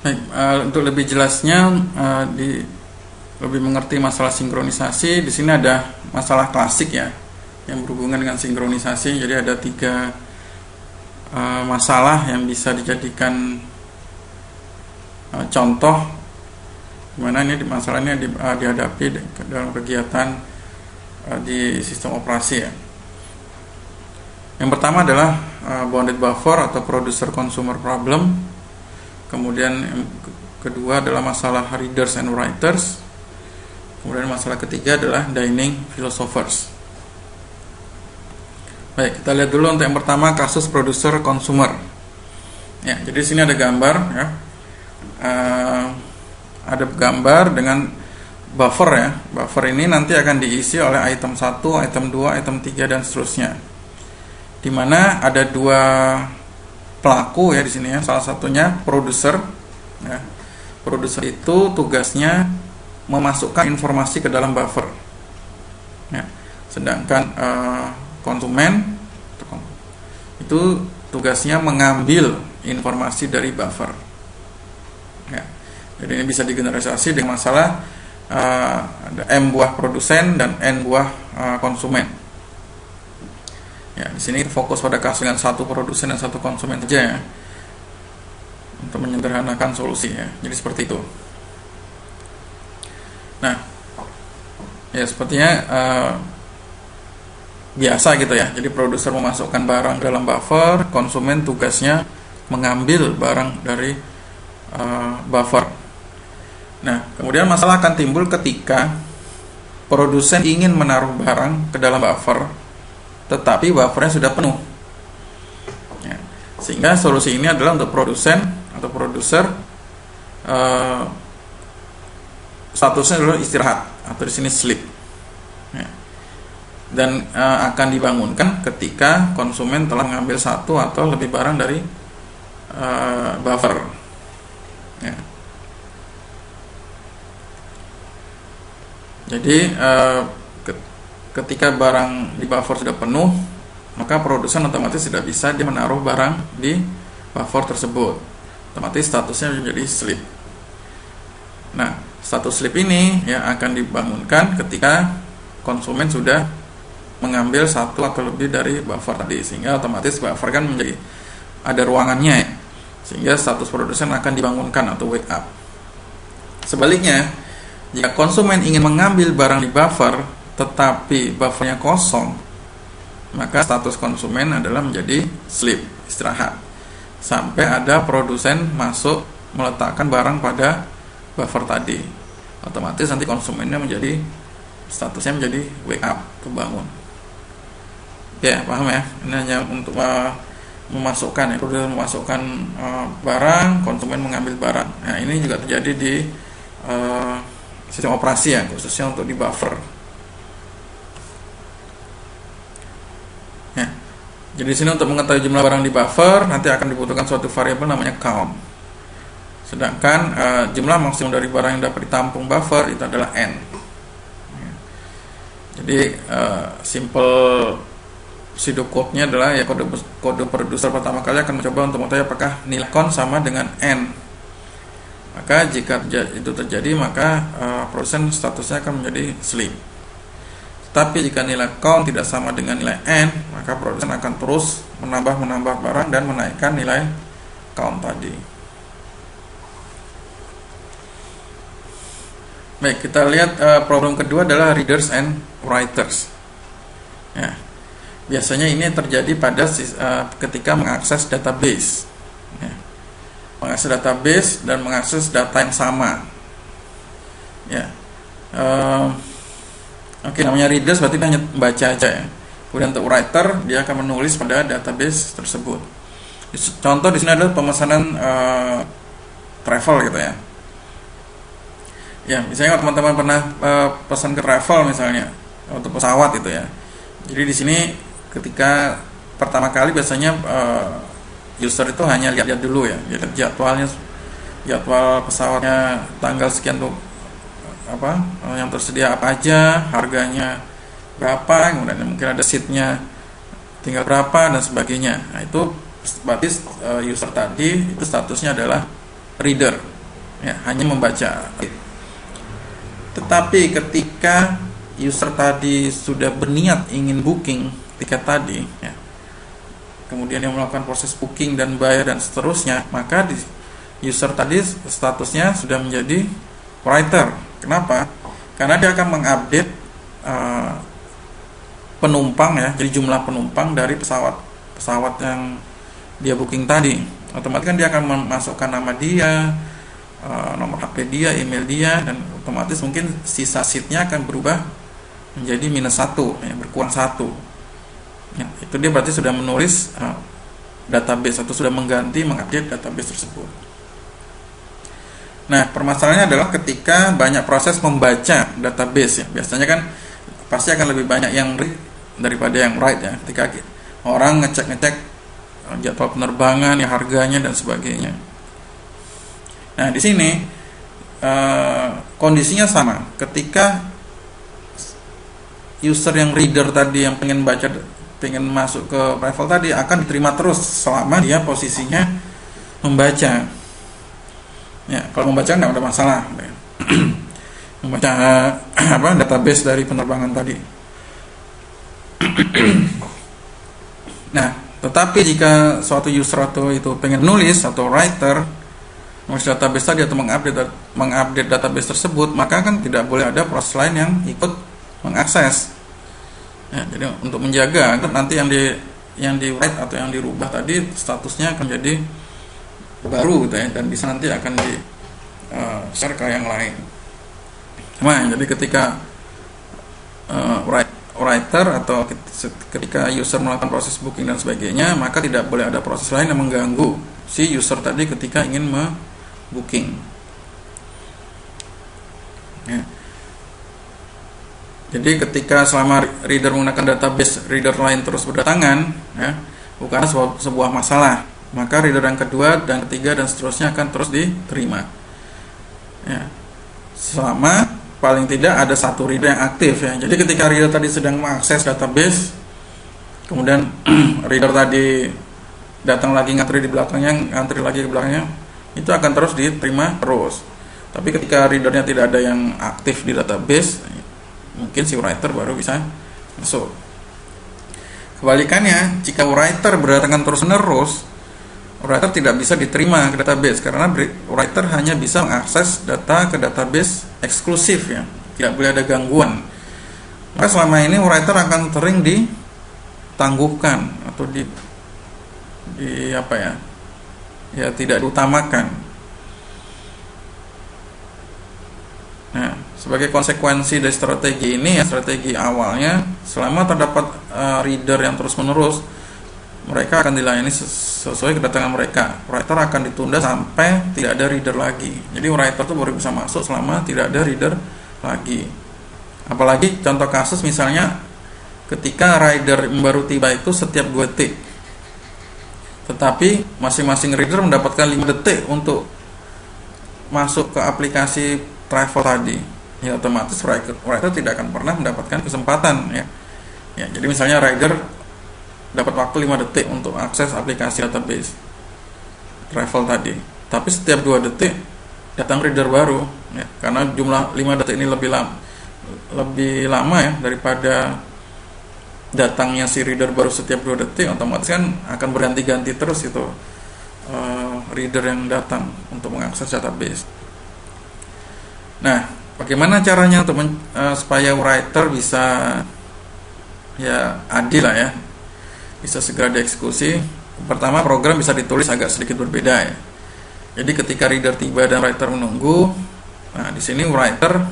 Baik, untuk lebih jelasnya, lebih mengerti masalah sinkronisasi, di sini ada masalah klasik ya, yang berhubungan dengan sinkronisasi. Jadi ada 3 masalah yang bisa dijadikan contoh dimana ini masalahnya dihadapi dalam kegiatan di sistem operasi ya. Yang pertama adalah bounded buffer atau producer consumer problem. Kemudian yang kedua adalah masalah readers and writers. Kemudian masalah ketiga adalah dining philosophers. Baik, kita lihat dulu untuk yang pertama, kasus producer consumer. Ya, jadi sini ada gambar ya. Ada gambar dengan buffer ya. Buffer ini nanti akan diisi oleh item 1, item 2, item 3 dan seterusnya. Di mana ada 2 pelaku ya di sini ya. Salah satunya produser ya. Produser itu tugasnya memasukkan informasi ke dalam buffer ya. Sedangkan konsumen itu tugasnya mengambil informasi dari buffer ya. Jadi ini bisa digeneralisasi dengan masalah ada M buah produsen dan N buah konsumen. Ya, di sini fokus pada kasus dengan 1 produsen dan 1 konsumen saja ya, untuk menyederhanakan solusi ya. Jadi seperti itu. Nah, ya sepertinya biasa gitu ya. Jadi produser memasukkan barang dalam buffer, konsumen tugasnya mengambil barang dari buffer. Nah, kemudian masalah akan timbul ketika produsen ingin menaruh barang ke dalam buffer, tetapi buffernya sudah penuh ya. Sehingga solusi ini adalah untuk produsen atau produser statusnya adalah istirahat atau di sini sleep ya. Dan akan dibangunkan ketika konsumen telah mengambil 1 atau lebih barang dari buffer ya. Jadi ketika barang di buffer sudah penuh, maka produsen otomatis tidak bisa dia menaruh barang di buffer tersebut. Otomatis statusnya menjadi sleep. Nah, status sleep ini ya akan dibangunkan ketika konsumen sudah mengambil 1 atau lebih dari buffer tadi, sehingga otomatis buffer kan menjadi ada ruangannya ya. Sehingga status produsen akan dibangunkan atau wake up. Sebaliknya, jika konsumen ingin mengambil barang di buffer tetapi buffernya kosong, maka status konsumen adalah menjadi sleep, istirahat, sampai ada produsen masuk meletakkan barang pada buffer tadi. Otomatis nanti konsumennya menjadi statusnya menjadi wake up, kebangun. Ya, paham ya? Ini hanya untuk memasukkan ya, produsen memasukkan barang, konsumen mengambil barang. Nah, ini juga terjadi di sistem operasi ya, khususnya untuk di buffer. Jadi di sini untuk mengetahui jumlah barang di buffer nanti akan dibutuhkan suatu variabel namanya count. Sedangkan jumlah maksimum dari barang yang dapat ditampung buffer itu adalah n. Jadi simple pseudocode-nya adalah ya kode produser pertama kali akan mencoba untuk mengetahui apakah nilai count sama dengan n. Maka jika itu terjadi, maka produsen statusnya akan menjadi sleep. Tapi jika nilai count tidak sama dengan nilai n, maka produsen akan terus menambah barang dan menaikkan nilai count tadi. Baik, kita lihat problem kedua adalah readers and writers. Ya, biasanya ini terjadi pada ketika mengakses database. Ya, mengakses database dan mengakses data yang sama. Ya. Oke, namanya readers berarti hanya membaca aja ya. Kemudian untuk writer, dia akan menulis pada database tersebut. Contoh di sini adalah pemesanan travel gitu ya. Ya, misalnya teman-teman pernah pesan ke travel misalnya untuk pesawat itu ya. Jadi di sini ketika pertama kali biasanya user itu hanya lihat dulu ya, lihat jadwal pesawatnya tanggal sekian tuh yang tersedia apa aja, harganya berapa, kemudian mungkin ada seatnya tinggal berapa dan sebagainya. Nah, itu berarti user tadi itu statusnya adalah reader ya, hanya membaca. Tetapi ketika user tadi sudah berniat ingin booking tiket tadi, ya, kemudian yang melakukan proses booking dan bayar dan seterusnya, maka user tadi statusnya sudah menjadi writer. Kenapa? Karena dia akan mengupdate penumpang, ya, jadi jumlah penumpang dari pesawat yang dia booking tadi. Otomatis kan dia akan memasukkan nama dia, nomor HP dia, email dia, dan otomatis mungkin sisa seatnya akan berubah menjadi -1, ya, berkurang 1. Ya, itu dia berarti sudah menulis database atau sudah mengupdate database tersebut. Nah, permasalahannya adalah ketika banyak proses membaca database, ya, biasanya kan pasti akan lebih banyak yang read daripada yang write, ya. Ketika orang ngecek jadwal penerbangan, ya, harganya dan sebagainya. Nah, di sini kondisinya sama. Ketika user yang reader tadi yang pengen masuk ke travel tadi akan diterima terus selama dia posisinya membaca. Ya, kalau membaca tidak ada masalah. Membaca database dari penerbangan tadi. Nah, tetapi jika suatu user atau itu pengen nulis atau writer database tadi atau mengupdate database tersebut, maka kan tidak boleh ada proses lain yang ikut mengakses. Ya, jadi untuk menjaga agar nanti yang di write atau yang dirubah tadi statusnya akan jadi baru, gitu, ya, dan bisa nanti akan di share ke yang lain. Nah, jadi ketika writer atau ketika user melakukan proses booking dan sebagainya, maka tidak boleh ada proses lain yang mengganggu si user tadi ketika ingin booking. Ya. Jadi ketika selama reader menggunakan database reader lain terus berdatangan, ya, bukanlah sebuah masalah, maka reader yang kedua dan ketiga dan seterusnya akan terus diterima. Ya. Selama paling tidak ada satu reader yang aktif, ya. Jadi ketika reader tadi sedang mengakses database, kemudian reader tadi datang lagi ngantri di belakangnya, itu akan terus diterima terus. Tapi ketika readernya tidak ada yang aktif di database, mungkin si writer baru bisa masuk. Kebalikannya, jika writer berdatangan terus-menerus, writer tidak bisa diterima ke database karena writer hanya bisa mengakses data ke database eksklusif, ya, tidak boleh ada gangguan. Maka selama ini writer akan sering ditangguhkan atau tidak diutamakan. Nah, sebagai konsekuensi dari strategi ini, ya, strategi awalnya, selama terdapat reader yang terus-menerus, mereka akan dilayani sesuai kedatangan mereka. Writer akan ditunda sampai tidak ada reader lagi. Jadi writer itu baru bisa masuk selama tidak ada reader lagi. Apalagi contoh kasus misalnya ketika rider baru tiba itu setiap 2 detik, tetapi masing-masing reader mendapatkan 5 detik untuk masuk ke aplikasi travel tadi, ya, otomatis writer tidak akan pernah mendapatkan kesempatan, ya. Ya, jadi misalnya rider dapat waktu 5 detik untuk akses aplikasi database travel tadi, tapi setiap 2 detik datang reader baru, ya, karena jumlah 5 detik ini lebih lama, ya, daripada datangnya si reader baru setiap 2 detik, otomatis kan akan berganti-ganti terus itu reader yang datang untuk mengakses database. Nah, bagaimana caranya untuk supaya writer bisa, ya, adil lah, ya, bisa segera dieksekusi? Pertama, program bisa ditulis agak sedikit berbeda, ya. Jadi ketika reader tiba dan writer menunggu, nah di sini writer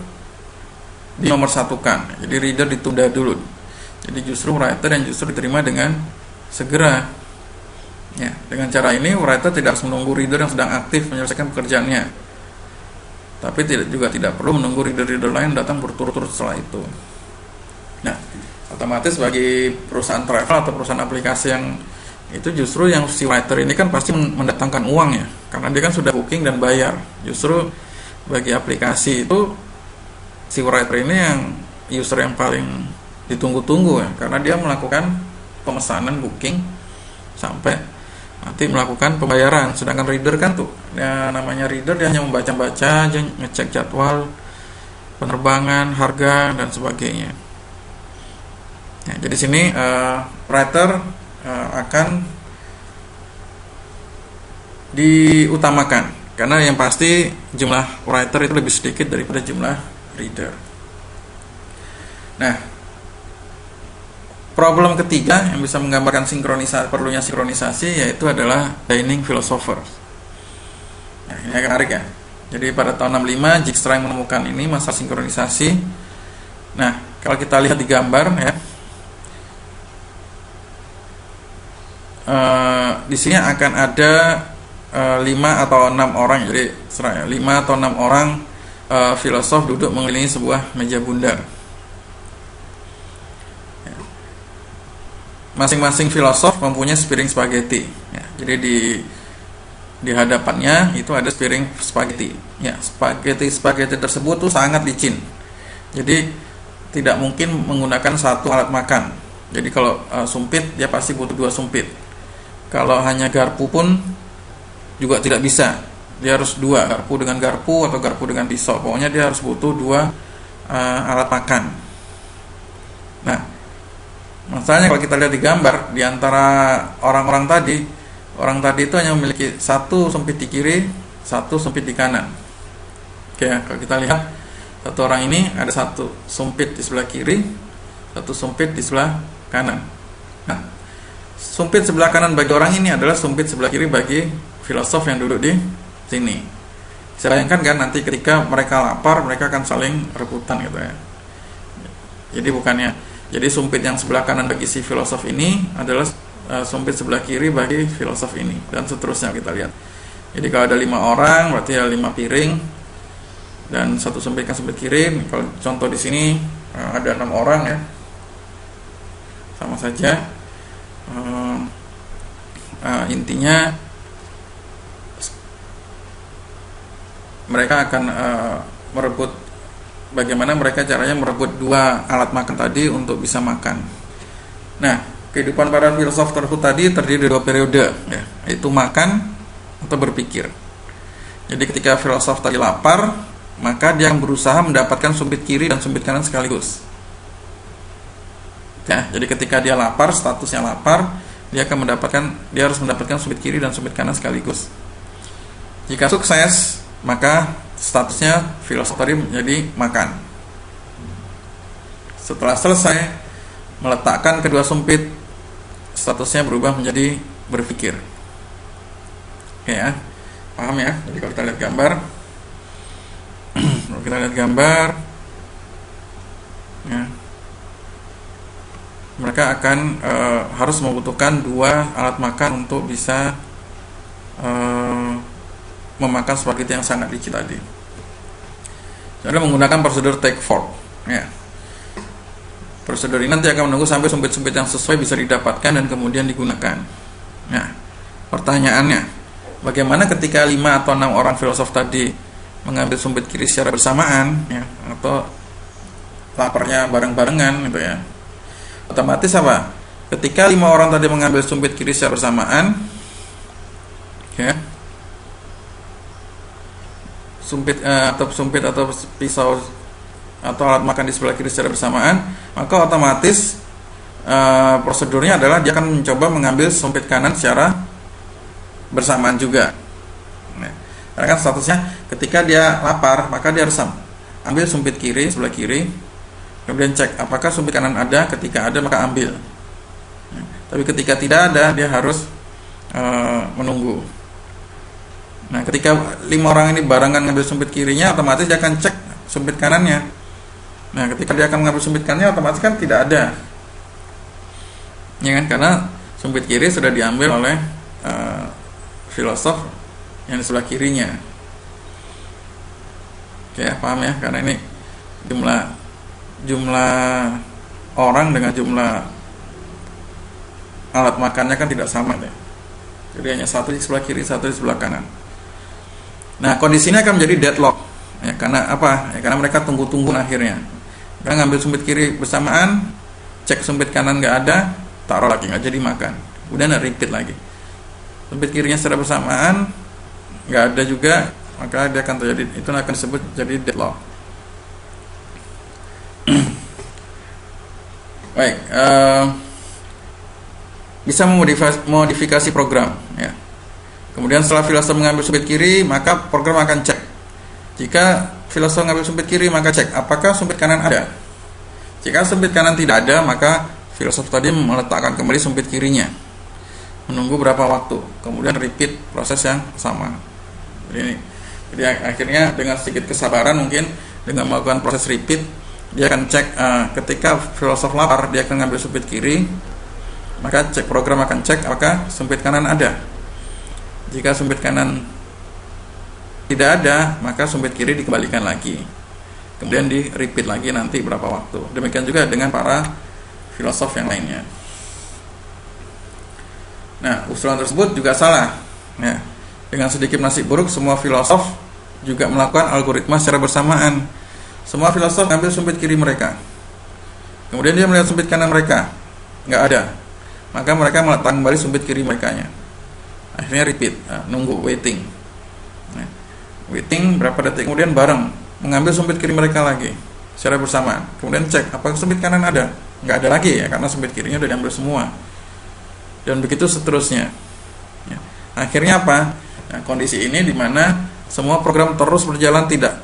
dinomorsatukan. Jadi reader ditunda dulu. Jadi justru writer yang justru diterima dengan segera. Ya, dengan cara ini writer tidak harus menunggu reader yang sedang aktif menyelesaikan pekerjaannya. Tapi tidak perlu menunggu reader-reader lain datang berturut-turut setelah itu. Nah, otomatis bagi perusahaan travel atau perusahaan aplikasi yang itu justru yang si writer ini kan pasti mendatangkan uang, ya, karena dia kan sudah booking dan bayar. Justru bagi aplikasi itu si writer ini yang user yang paling ditunggu-tunggu, ya, karena dia melakukan pemesanan booking sampai nanti melakukan pembayaran. Sedangkan reader kan tuh, ya, namanya reader dia hanya membaca-baca aja, ngecek jadwal penerbangan, harga dan sebagainya. Ya, jadi sini writer akan diutamakan karena yang pasti jumlah writer itu lebih sedikit daripada jumlah reader. Nah, problem ketiga yang bisa menggambarkan perlunya sinkronisasi yaitu adalah dining philosopher. Nah, ini agak menarik ya. Jadi pada tahun 65 Dijkstra yang menemukan ini masalah sinkronisasi. Nah, kalau kita lihat di gambar ya, di sini akan ada 5 atau 6 orang. Jadi 5 atau 6 orang filosof duduk mengelilingi sebuah meja bundar. Masing-masing filosof mempunyai sepiring spaghetti. Ya, jadi di hadapannya itu ada sepiring spaghetti. Ya, spaghetti tersebut tuh sangat licin. Jadi tidak mungkin menggunakan satu alat makan. Jadi kalau sumpit dia pasti butuh 2 sumpit. Kalau hanya garpu pun juga tidak bisa. Dia harus 2, garpu dengan garpu atau garpu dengan pisau. Pokoknya dia harus butuh 2 alat makan. Nah, masalahnya kalau kita lihat di gambar, di antara orang tadi itu hanya memiliki 1 sumpit di kiri, 1 sumpit di kanan. Oke, kalau kita lihat satu orang ini ada 1 sumpit di sebelah kiri, 1 sumpit di sebelah kanan. Nah, sumpit sebelah kanan bagi orang ini adalah sumpit sebelah kiri bagi filosof yang duduk di sini. Saya bayangkan kan nanti ketika mereka lapar, mereka akan saling rebutan gitu ya. Jadi sumpit yang sebelah kanan bagi si filosof ini adalah sumpit sebelah kiri bagi filosof ini, dan seterusnya kita lihat. Jadi kalau ada 5 orang berarti ada 5 piring dan 1 sumpit kan sumpit kiri. Kalau contoh di sini ada 6 orang ya, sama saja. Intinya mereka akan merebut, bagaimana mereka caranya merebut 2 alat makan tadi untuk bisa makan. Nah, kehidupan para filosof tersebut tadi terdiri dari 2 periode ya, yaitu makan atau berpikir. Jadi ketika filosof tadi lapar, maka dia akan berusaha mendapatkan sumpit kiri dan sumpit kanan sekaligus. Ya, jadi ketika dia lapar, statusnya lapar, dia harus mendapatkan sumpit kiri dan sumpit kanan sekaligus. Jika sukses, maka statusnya filosof tadi menjadi makan. Setelah selesai meletakkan kedua sumpit, statusnya berubah menjadi berpikir. Oke ya, paham ya? Jadi kalau kita lihat gambar, ya, mereka akan harus membutuhkan 2 alat makan untuk bisa memakan spaghetti yang sangat licin tadi. Jadi menggunakan prosedur take fork. Ya. Prosedur ini nanti akan menunggu sampai sumpit-sumpit yang sesuai bisa didapatkan dan kemudian digunakan. Nah, pertanyaannya, bagaimana ketika 5 atau 6 orang filosof tadi mengambil sumpit kiri secara bersamaan, ya, atau laparnya bareng-barengan, gitu ya? Otomatis apa? Ketika 5 orang tadi mengambil sumpit kiri secara bersamaan, ya, sumpit atau pisau atau alat makan di sebelah kiri secara bersamaan, maka otomatis prosedurnya adalah dia akan mencoba mengambil sumpit kanan secara bersamaan juga. Nah, karena kan statusnya ketika dia lapar, maka dia harus ambil sumpit kiri sebelah kiri, kemudian cek apakah sumpit kanan ada. Ketika ada maka ambil. Nah, tapi ketika tidak ada, dia harus menunggu. Nah, ketika 5 orang ini barengan ngambil sumpit kirinya, otomatis dia akan cek sumpit kanannya. Nah, ketika dia akan mengambil sumpit kanannya, otomatis kan tidak ada, ya kan? Karena sumpit kiri sudah diambil oleh filosof yang di sebelah kirinya. Oke, paham ya? Karena ini jumlah orang dengan jumlah alat makannya kan tidak sama deh. Jadi hanya 1 di sebelah kiri, 1 di sebelah kanan. Nah, kondisinya akan menjadi deadlock. Ya, karena apa? Ya, karena mereka tunggu-tunggu akhirnya. Mereka ngambil sumpit kiri bersamaan, cek sumpit kanan nggak ada, taruh lagi, nggak jadi makan. Kemudian repeat lagi. sumpit kirinya secara bersamaan nggak ada juga, maka dia akan terjadi, itu akan disebut jadi deadlock. Baik, bisa memodifikasi program ya. Kemudian setelah filosof mengambil sumpit kiri, maka program akan cek. Jika filosof mengambil sumpit kiri, maka cek apakah sumpit kanan ada. Jika sumpit kanan tidak ada, maka filosof tadi meletakkan kembali sumpit kirinya, menunggu berapa waktu, kemudian repeat proses yang sama. Jadi akhirnya dengan sedikit kesabaran mungkin, dengan melakukan proses repeat, dia akan cek, ketika filosof lapar dia akan ngambil sumpit kiri, maka program akan cek apakah sumpit kanan ada. Jika sumpit kanan tidak ada, maka sumpit kiri dikembalikan lagi, kemudian di repeat lagi nanti berapa waktu. Demikian juga dengan para filosof yang lainnya. Nah, usulan tersebut juga salah ya. Dengan sedikit nasib buruk, semua filosof juga melakukan algoritma secara bersamaan. Semua filosof ambil sumpit kiri mereka, kemudian dia melihat sumpit kanan mereka nggak ada, maka mereka meletakkan kembali sumpit kiri mereka-nya. Akhirnya repeat, nunggu, waiting. Waiting berapa detik, kemudian bareng mengambil sumpit kiri mereka lagi secara bersamaan. Kemudian cek apakah sumpit kanan ada. Nggak ada lagi ya, karena sumpit kirinya udah diambil semua. Dan begitu seterusnya ya. Akhirnya apa? Nah, kondisi ini dimana semua program terus berjalan, tidak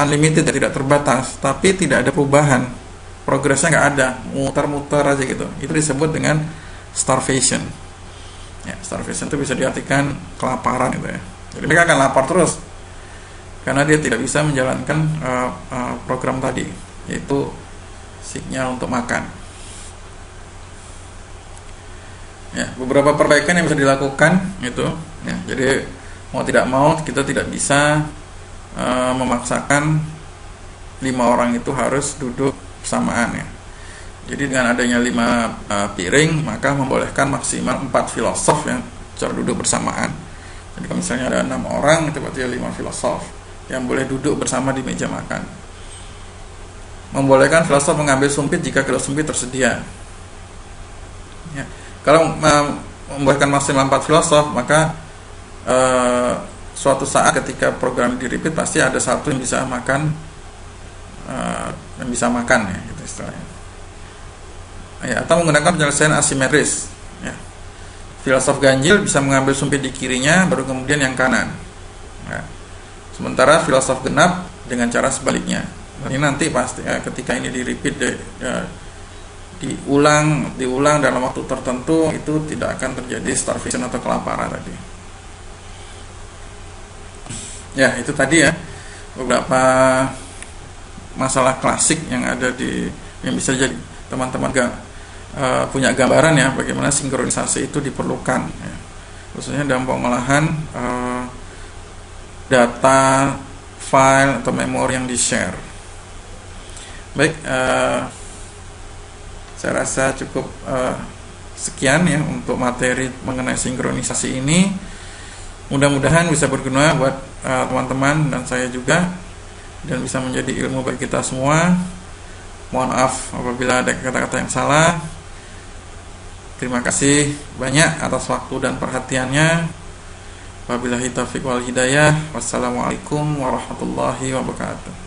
unlimited, tidak terbatas, tapi tidak ada perubahan, progresnya nggak ada, muter-muter aja gitu. Itu disebut dengan starvation ya. Starvation itu bisa diartikan kelaparan gitu ya. Jadi mereka akan lapar terus karena dia tidak bisa menjalankan program tadi, yaitu sinyal untuk makan ya. Beberapa perbaikan yang bisa dilakukan itu ya. Jadi mau tidak mau kita tidak bisa memaksakan 5 orang itu harus duduk bersamaan ya. Jadi dengan adanya 5 piring, maka membolehkan maksimal 4 filosof yang cara duduk bersamaan. Jadi kalau misalnya ada 6 orang, itu berarti 5 filosof yang boleh duduk bersama di meja makan. Membolehkan filosof mengambil sumpit jika kilo sumpit tersedia ya. Kalau membolehkan maksimal 4 filosof, maka suatu saat ketika program di repeat pasti ada satu yang bisa makan, ya gitu istilahnya ya. Atau menggunakan penyelesaian asimetris ya. Filosof ganjil bisa mengambil sumpit di kirinya, baru kemudian yang kanan ya. Sementara filosof genap dengan cara sebaliknya. Ini nanti pasti ya, ketika ini di repeat diulang dalam waktu tertentu, itu tidak akan terjadi starvation atau kelaparan tadi ya. Itu tadi ya beberapa masalah klasik yang ada yang bisa jadi teman-teman punya gambaran ya bagaimana sinkronisasi itu diperlukan ya. Khususnya dalam pengolahan data, file atau memori yang di-share. Baik, saya rasa cukup sekian ya untuk materi mengenai sinkronisasi ini. Mudah-mudahan bisa berguna buat teman-teman dan saya juga, dan bisa menjadi ilmu bagi kita semua. Mohon maaf apabila ada kata-kata yang salah. Terima kasih banyak atas waktu dan perhatiannya. Wabillahi taufiq wal hidayah. Wassalamualaikum warahmatullahi wabarakatuh.